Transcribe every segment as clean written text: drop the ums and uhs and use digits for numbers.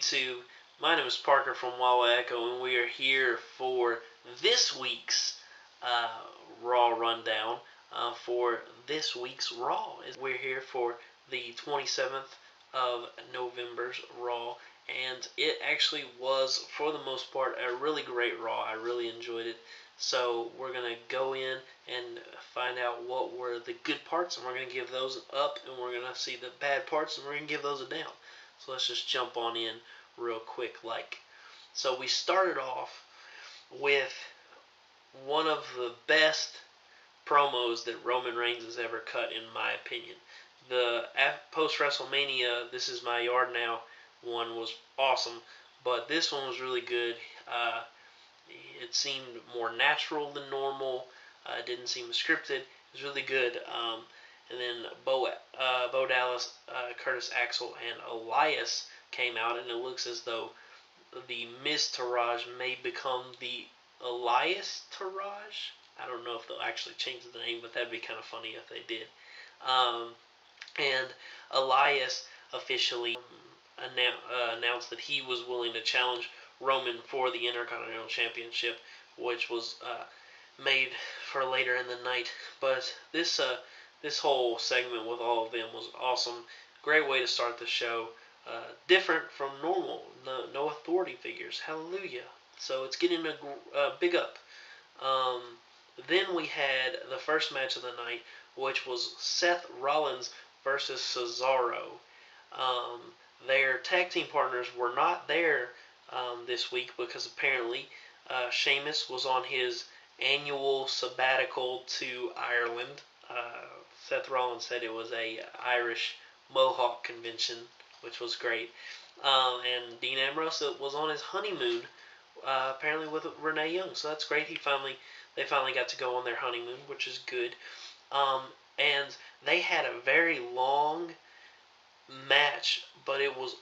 YouTube? My name is Parker from Wawa Echo, and we are here for this week's Raw rundown. For this week's Raw, we're here for the 27th of November's Raw, and it actually was, for the most part, a really great Raw. I really enjoyed it. So we're going to go in and find out what were the good parts, and we're going to give those an up, and we're going to see the bad parts, and we're going to give those a down. So let's just jump on in real quick. So we started off with one of the best promos that Roman Reigns has ever cut, in my opinion. The post-WrestleMania, This Is My Yard Now one was awesome, but this one was really good. It seemed more natural than normal. It didn't seem scripted. It was really good. And then Bo Dallas, Curtis Axel, and Elias came out, and it looks as though the Miztourage may become the Elias Tourage. I don't know if they'll actually change the name, but that'd be kind of funny if they did. And Elias officially announced that he was willing to challenge Roman for the Intercontinental Championship, which was made for later in the night. But this whole segment with all of them was awesome. Great way to start the show. Different from normal. No authority figures. Hallelujah. So it's getting a big up. Then we had the first match of the night, which was Seth Rollins versus Cesaro. Their tag team partners were not there this week because apparently Sheamus was on his annual sabbatical to Ireland. Seth Rollins said it was a Irish Mohawk convention, which was great. And Dean Ambrose was on his honeymoon, apparently with Renee Young, so that's great. They finally got to go on their honeymoon, which is good. And they had a very long match, but it was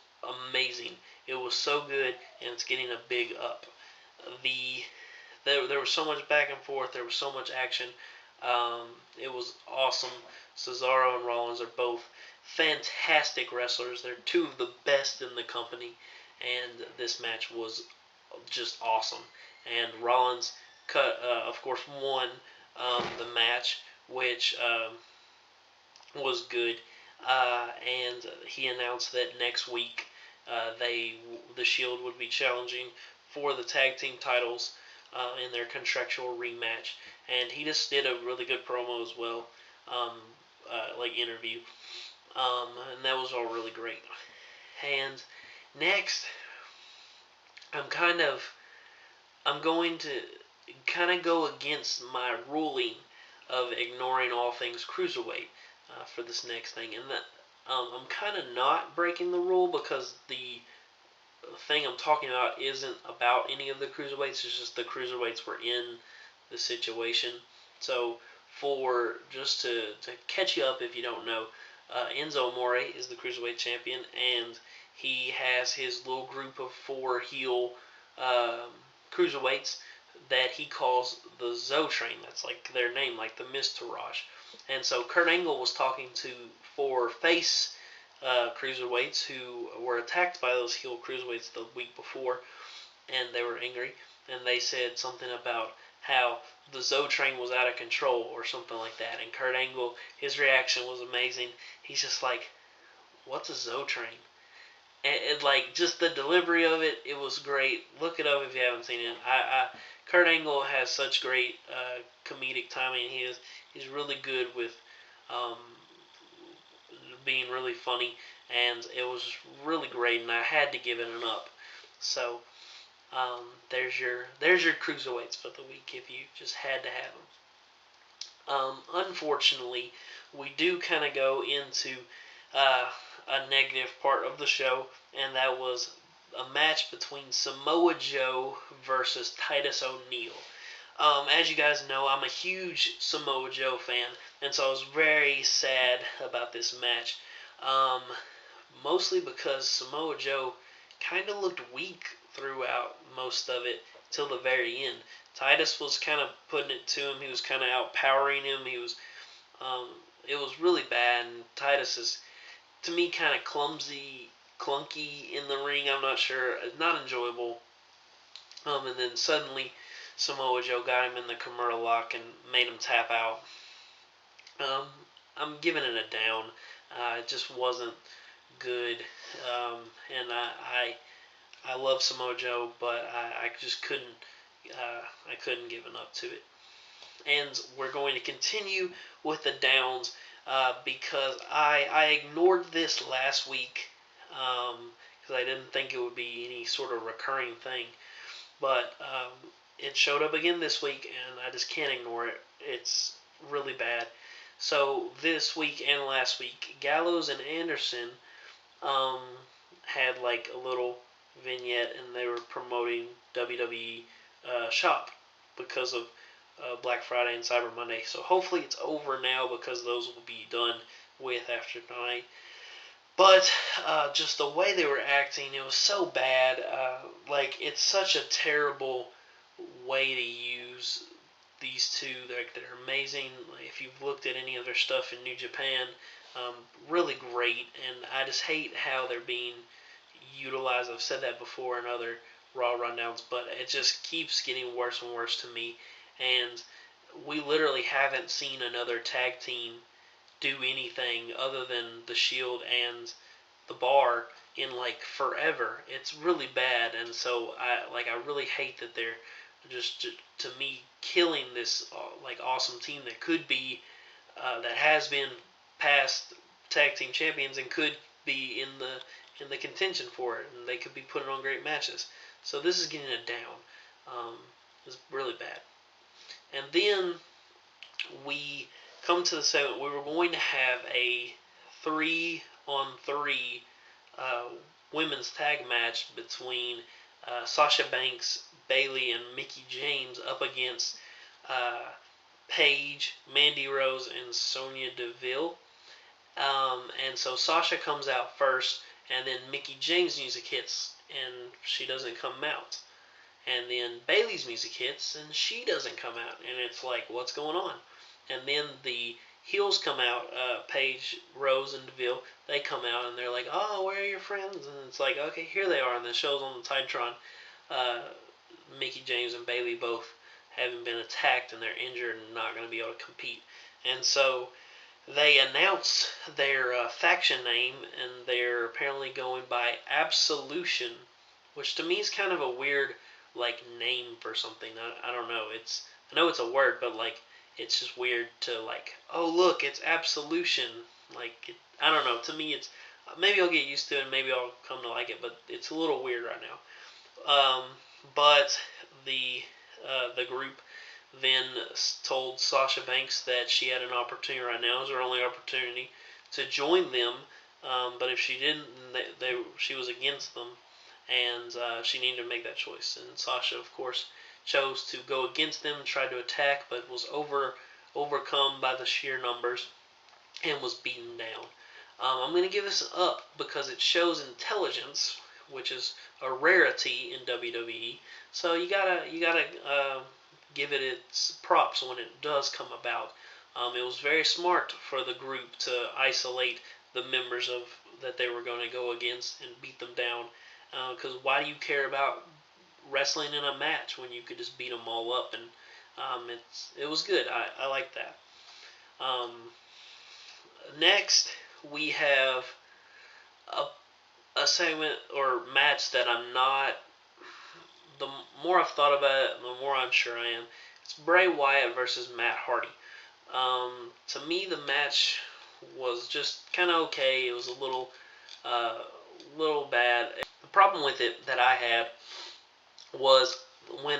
amazing. It was so good, and it's getting a big up. There was so much back and forth. There was so much action. It was awesome. Cesaro and Rollins are both fantastic wrestlers. They're two of the best in the company, and this match was just awesome. And Rollins of course, won the match, which was good. And he announced that next week the Shield would be challenging for the tag team titles in their contractual rematch. And he just did a really good promo as well, interview. And that was all really great. And next, I'm going to kind of go against my ruling of ignoring all things cruiserweight for this next thing, and that I'm kind of not breaking the rule because the thing I'm talking about isn't about any of the cruiserweights. It's just the cruiserweights were in the situation. So for just to catch you up if you don't know, Enzo Amore is the cruiserweight champion, and he has his little group of 4 heel cruiserweights that he calls the Zo Train. That's like their name, like the Miztourage. And so Kurt Angle was talking to 4 face cruiserweights who were attacked by those heel cruiserweights the week before, and they were angry, and they said something about how the Zo Train was out of control or something like that. And Kurt Angle, his reaction was amazing. He's just like, what's a Zo Train? And like, just the delivery of it, it was great. Look it up if you haven't seen it. Kurt Angle has such great comedic timing. He's really good with being really funny, and it was really great, and I had to give it an up. So there's your cruiserweights for the week if you just had to have them. Unfortunately, we do kind of go into a negative part of the show, and that was a match between Samoa Joe versus Titus O'Neil. As you guys know, I'm a huge Samoa Joe fan, and so I was very sad about this match. Mostly because Samoa Joe kind of looked weak throughout most of it till the very end. Titus was kind of putting it to him. He was kind of outpowering him. It was really bad, and Titus is, to me, kind of clumsy clunky in the ring. I'm not sure. Not enjoyable. And then suddenly Samoa Joe got him in the Kimura lock and made him tap out. Um, I'm giving it a down. It just wasn't good. And I love Samoa Joe, but I just couldn't. I couldn't give up to it. And we're going to continue with the downs because I ignored this last week because I didn't think it would be any sort of recurring thing. But it showed up again this week, and I just can't ignore it. It's really bad. So this week and last week, Gallows and Anderson um, had like a little vignette, and they were promoting WWE Shop because of Black Friday and Cyber Monday. So hopefully it's over now because those will be done with after tonight. But just the way they were acting, it was so bad. Like, it's such a terrible way to use these two. They're amazing. If you've looked at any of their stuff in New Japan, really great. And I just hate how they're being utilized. I've said that before in other Raw rundowns, but it just keeps getting worse and worse to me. And we literally haven't seen another tag team do anything other than the Shield and the Bar in like forever. It's really bad, and so I really hate that they're just to me killing this like awesome team that could be that has been past tag team champions and could be in the contention for it, and they could be putting on great matches. So this is getting it down. It's really bad. And then we come to the segment. We were going to have a 3-on-3 women's tag match between Sasha Banks, Bayley, and Mickie James up against Paige, Mandy Rose, and Sonya Deville. And so Sasha comes out first, and then Mickie James' music hits, and she doesn't come out. And then Bayley's music hits, and she doesn't come out. And it's like, what's going on? And then the heels come out, Paige, Rose, and Deville. They come out, and they're like, oh, where are your friends? And it's like, okay, here they are. And the show's on the Titantron. Mickie James and Bayley both having been attacked, and they're injured and not going to be able to compete. And so they announce their faction name, and they're apparently going by Absolution, which to me is kind of a weird like name for something. I don't know. I know it's a word, but like it's just weird to like, oh look, it's Absolution. Like I don't know. To me, it's maybe I'll get used to it, and maybe I'll come to like it, but it's a little weird right now. But the group then told Sasha Banks that she had an opportunity right now. It was her only opportunity to join them. But if she didn't, she was against them, and she needed to make that choice. And Sasha, of course, chose to go against them, tried to attack, but was overcome by the sheer numbers and was beaten down. I'm going to give this up because it shows intelligence, which is a rarity in WWE. So you gotta give it its props when it does come about. It was very smart for the group to isolate the members of that they were going to go against and beat them down. Because why do you care about wrestling in a match when you could just beat them all up? And it was good. I like that. Next, we have a segment or match that I'm not. The more I've thought about it, the more unsure I am. It's Bray Wyatt versus Matt Hardy. To me, the match was just kind of okay. It was a little bad. The problem with it that I had was when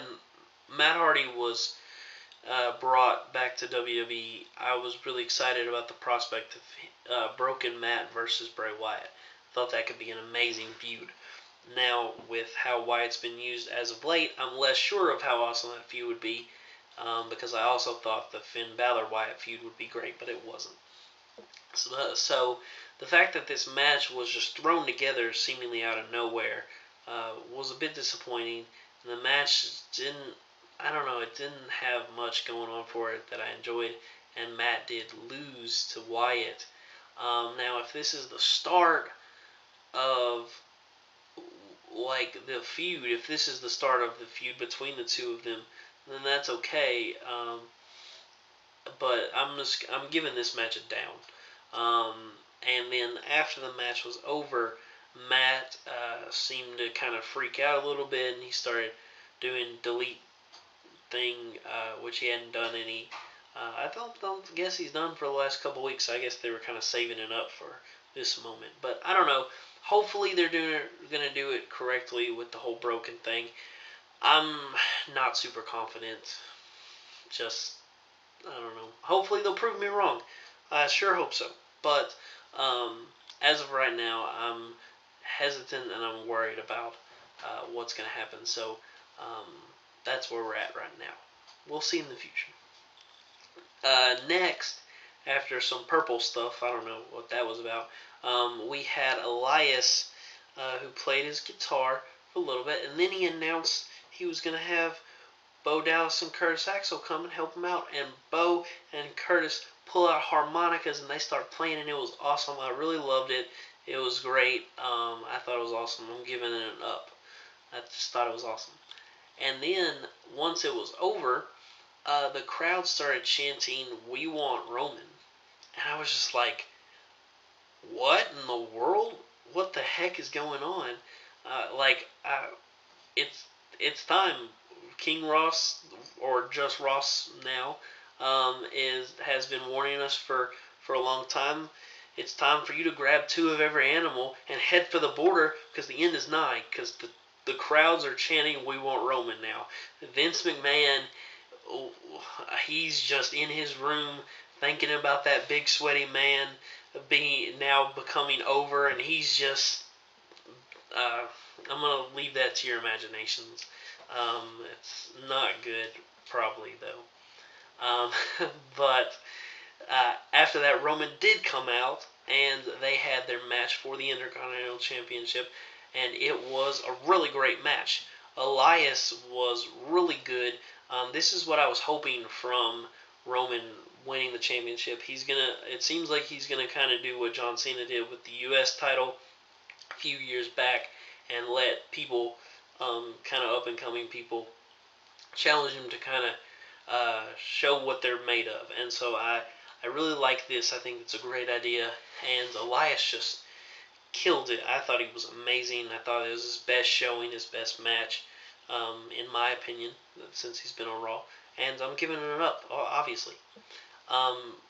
Matt Hardy was brought back to WWE, I was really excited about the prospect of Broken Matt versus Bray Wyatt. Thought that could be an amazing feud. Now, with how Wyatt's been used as of late, I'm less sure of how awesome that feud would be, because I also thought the Finn Balor-Wyatt feud would be great, but it wasn't. So the fact that this match was just thrown together seemingly out of nowhere was a bit disappointing. And the match didn't have much going on for it that I enjoyed, and Matt did lose to Wyatt. Now, if this is the start of like the feud. If this is the start of the feud between the two of them, then that's okay. But I'm giving this match a down. And then after the match was over, Matt seemed to kind of freak out a little bit, and he started doing delete thing, which he hadn't done any. I don't guess he's done for the last couple weeks. I guess they were kind of saving it up for this moment. But I don't know. Hopefully they're going to do it correctly with the whole broken thing. I'm not super confident. Just, I don't know. Hopefully they'll prove me wrong. I sure hope so. But as of right now, I'm hesitant and I'm worried about what's going to happen. So um, that's where we're at right now. We'll see in the future. Next, after some purple stuff, I don't know what that was about, we had Elias, who played his guitar for a little bit, and then he announced he was going to have Bo Dallas and Curtis Axel come and help him out, and Bo and Curtis pull out harmonicas and they start playing, and it was awesome. I really loved it. It was great. I thought it was awesome. I'm giving it an up. I just thought it was awesome. And then once it was over, the crowd started chanting, "We want Roman." And I was just like, what in the world? What the heck is going on? It's it's time. King Ross, or just Ross now, has been warning us for a long time. It's time for you to grab 2 of every animal and head for the border, because the end is nigh. Because the crowds are chanting, "We want Roman" now. Vince McMahon, he's just in his room thinking about that big sweaty man becoming over, and he's just. I'm gonna leave that to your imaginations. It's not good, probably though. But after that, Roman did come out, and they had their match for the Intercontinental Championship, and it was a really great match. Elias was really good. This is what I was hoping from Roman winning the championship. It seems like he's gonna kind of do what John Cena did with the U.S. title a few years back, and let people, kind of up and coming people, challenge him to kind of show what they're made of. And so I really like this. I think it's a great idea. And Elias just killed it. I thought he was amazing. I thought it was his best showing, his best match, in my opinion, since he's been on Raw. And I'm giving it up, obviously.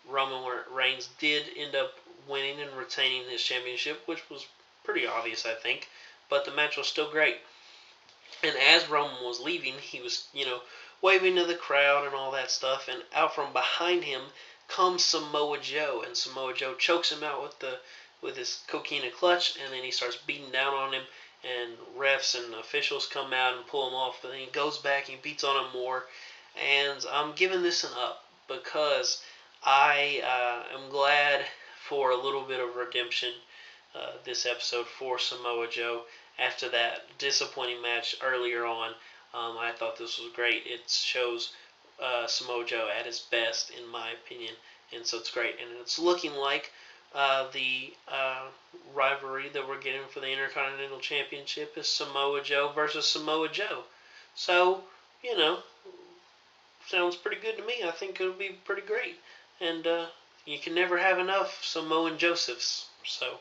Roman Reigns did end up winning and retaining his championship, which was pretty obvious, I think. But the match was still great. And as Roman was leaving, he was, waving to the crowd and all that stuff. And out from behind him comes Samoa Joe, and Samoa Joe chokes him out with his coquina clutch, and then he starts beating down on him. And refs and officials come out and pull him off, but then he goes back and beats on him more. And I'm giving this an up because I am glad for a little bit of redemption this episode for Samoa Joe. After that disappointing match earlier on, I thought this was great. It shows Samoa Joe at his best, in my opinion, and so it's great. And it's looking like the rivalry that we're getting for the Intercontinental Championship is Samoa Joe versus Samoa Joe. So, sounds pretty good to me. I think it'll be pretty great. And you can never have enough Samoan Josephs. So,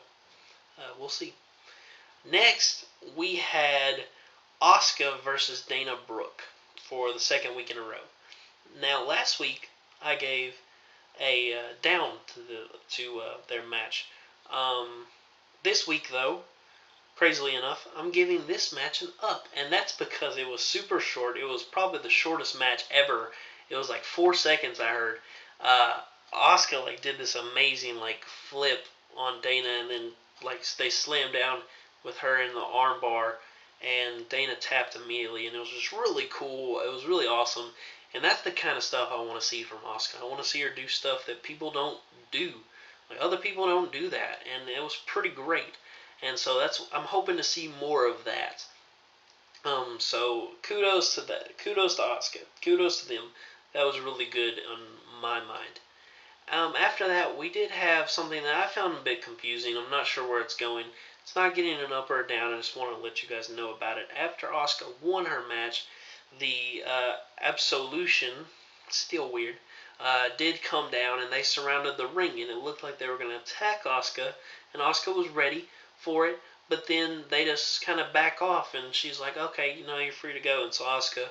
we'll see. Next, we had Asuka versus Dana Brooke for the second week in a row. Now, last week I gave a down to their match. This week, though, crazily enough, I'm giving this match an up, and that's because it was super short. It was probably the shortest match ever. It was like 4 seconds. I heard Asuka did this amazing flip on Dana, and then they slammed down with her in the armbar, and Dana tapped immediately, and it was just really cool. It was really awesome, and that's the kind of stuff I want to see from Asuka. I want to see her do stuff that people don't do. Other people don't do that, and it was pretty great. And so I'm hoping to see more of that. So kudos to that. Kudos to Asuka. Kudos to them. That was really good on my mind. After that, we did have something that I found a bit confusing. I'm not sure where it's going. it's not getting an up or a down. I just want to let you guys know about it. After Asuka won her match, the Absolution, still weird, did come down and they surrounded the ring, and it looked like they were going to attack Asuka, and Asuka was ready for it, but then they just kind of back off, and she's like, okay, you're free to go, and so Asuka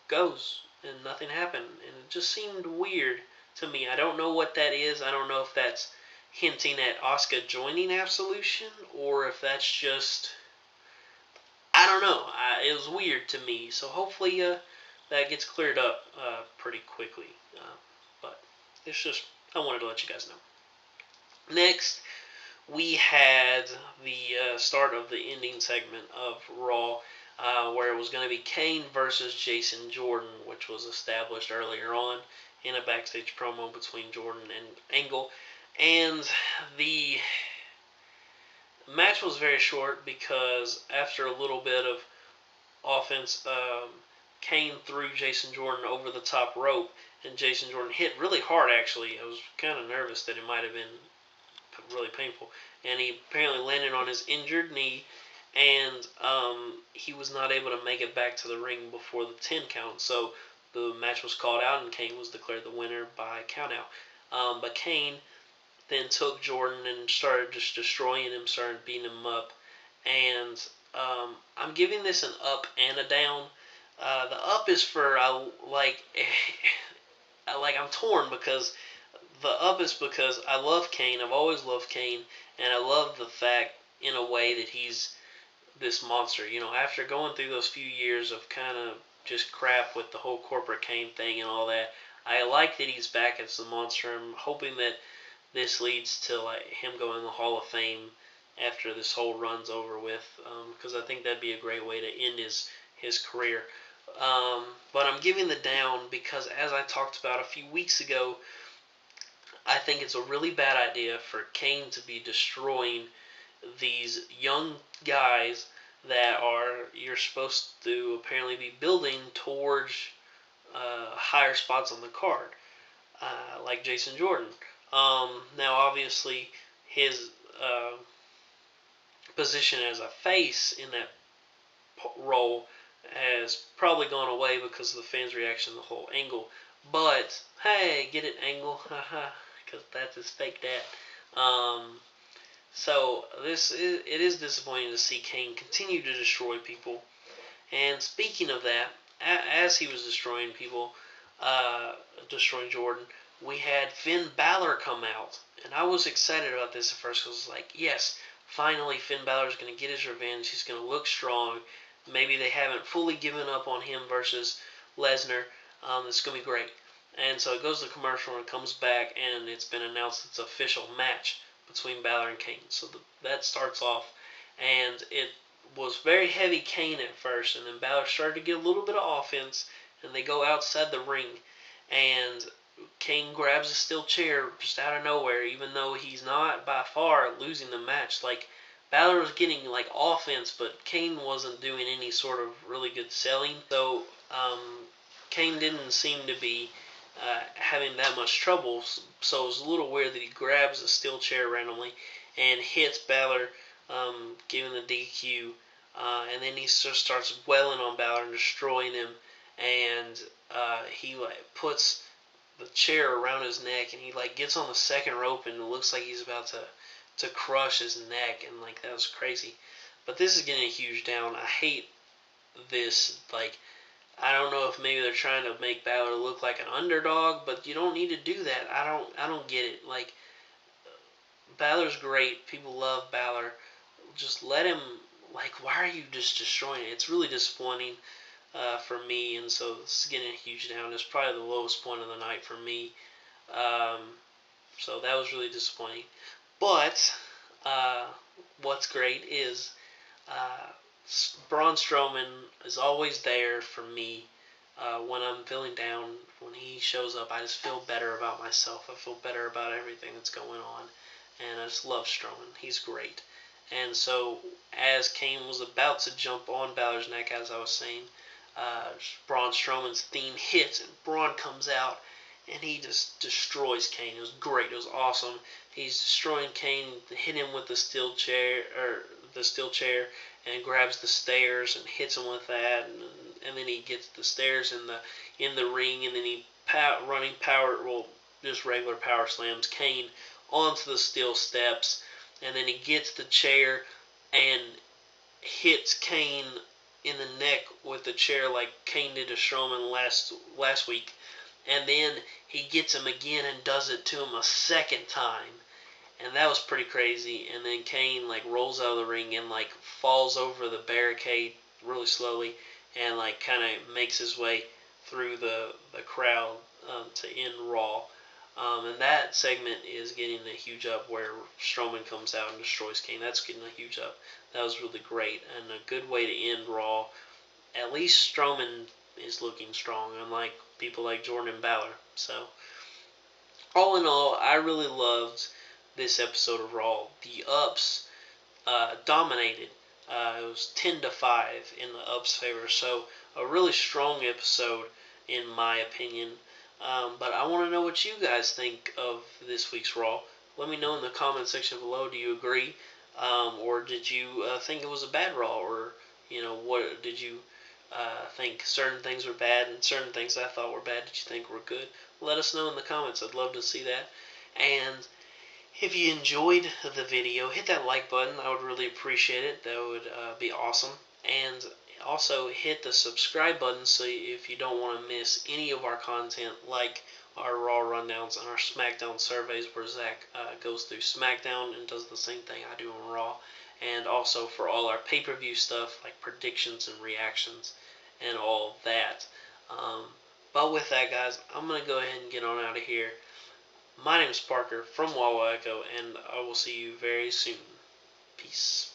goes, and nothing happened, and it just seemed weird to me. I don't know what that is. I don't know if that's hinting at Asuka joining Absolution, or if that's just, I don't know. It was weird to me, so hopefully that gets cleared up pretty quickly. But it's just, I wanted to let you guys know. Next, we had the start of the ending segment of Raw, where it was going to be Kane versus Jason Jordan, which was established earlier on in a backstage promo between Jordan and Angle. And the match was very short because after a little bit of offense, Kane threw Jason Jordan over the top rope, and Jason Jordan hit really hard, actually. I was kind of nervous that it might have been really painful. And he apparently landed on his injured knee, and he was not able to make it back to the ring before the 10 count. So the match was called out, and Kane was declared the winner by countout. But Kane then took Jordan and started just destroying him, started beating him up. And I'm giving this an up and a down. The up is for I'm torn because the up is because I love Kane. I've always loved Kane, and I love the fact in a way that he's this monster. After going through those few years of kind of just crap with the whole corporate Kane thing and all that, I like that he's back as the monster. I'm hoping that this leads to him going in the Hall of Fame after this whole run's over with, because I think that'd be a great way to end his career. But I'm giving the down because, as I talked about a few weeks ago, I think it's a really bad idea for Kane to be destroying these young guys that you're supposed to apparently be building towards higher spots on the card, like Jason Jordan. Now, obviously, his position as a face in that role has probably gone away because of the fans' reaction to the whole Angle. But, hey, get it, Angle? Haha, because that's his fake dad. So, it is disappointing to see Kane continue to destroy people. And speaking of that, as he was destroying people, destroying Jordan, we had Finn Balor come out. And I was excited about this at first because I was like, yes, finally Finn Balor is going to get his revenge. He's going to look strong. Maybe they haven't fully given up on him versus Lesnar. It's going to be great. And so it goes to commercial and it comes back, and it's been announced it's an official match between Balor and Kane. So that starts off, and it was very heavy Kane at first, and then Balor started to get a little bit of offense, and they go outside the ring, and Kane grabs a steel chair just out of nowhere, even though he's not by far losing the match. Balor was getting offense, but Kane wasn't doing any sort of really good selling. So Kane didn't seem to be having that much trouble. So it was a little weird that he grabs a steel chair randomly and hits Balor, giving the DQ. And then he just starts wailing on Balor and destroying him. And he puts the chair around his neck, and he gets on the second rope, and it looks like he's about to crush his neck, and that was crazy. But this is getting a huge down. I hate this. I don't know if maybe they're trying to make Balor look like an underdog, but you don't need to do that. I don't get it. Balor's great. People love Balor. Just let him. Why are you just destroying it? It's really disappointing for me, and so this is getting a huge down. It's probably the lowest point of the night for me. So that was really disappointing. But what's great is Braun Strowman is always there for me when I'm feeling down. When he shows up, I just feel better about myself. I feel better about everything that's going on. And I just love Strowman. He's great. And so as Kane was about to jump on Balor's neck, as I was saying, Braun Strowman's theme hits, and Braun comes out, and he just destroys Kane. It was great. It was awesome. He's destroying Kane, hit him with the steel chair, and grabs the stairs and hits him with that, and then he gets the stairs in the ring, and then he just regular power slams Kane onto the steel steps, and then he gets the chair and hits Kane in the neck with the chair like Kane did to Strowman last week, and then he gets him again and does it to him a second time, and that was pretty crazy. And then Kane like rolls out of the ring and like falls over the barricade really slowly, and like kind of makes his way through the crowd to end Raw. And that segment is getting a huge up where Strowman comes out and destroys Kane. That's getting a huge up. That was really great and a good way to end Raw. At least Strowman is looking strong, unlike people like Jordan and Balor. So, all in all, I really loved this episode of Raw. The ups dominated. It was 10-5 in the ups' favor. So, a really strong episode, in my opinion. But I want to know what you guys think of this week's Raw. Let me know in the comment section below. Do you agree? Or did you think it was a bad Raw? Or, what did you think certain things were bad and certain things I thought were bad did you think were good? Let us know in the comments. I'd love to see that. And if you enjoyed the video, hit that like button. I would really appreciate it. That would be awesome. And also hit the subscribe button so if you don't want to miss any of our content, like our Raw rundowns and our SmackDown surveys where Zach goes through SmackDown and does the same thing I do on Raw. And also for all our pay-per-view stuff like predictions and reactions and all that. But with that, guys, I'm going to go ahead and get on out of here. My name is Parker from Wawa Echo, and I will see you very soon. Peace.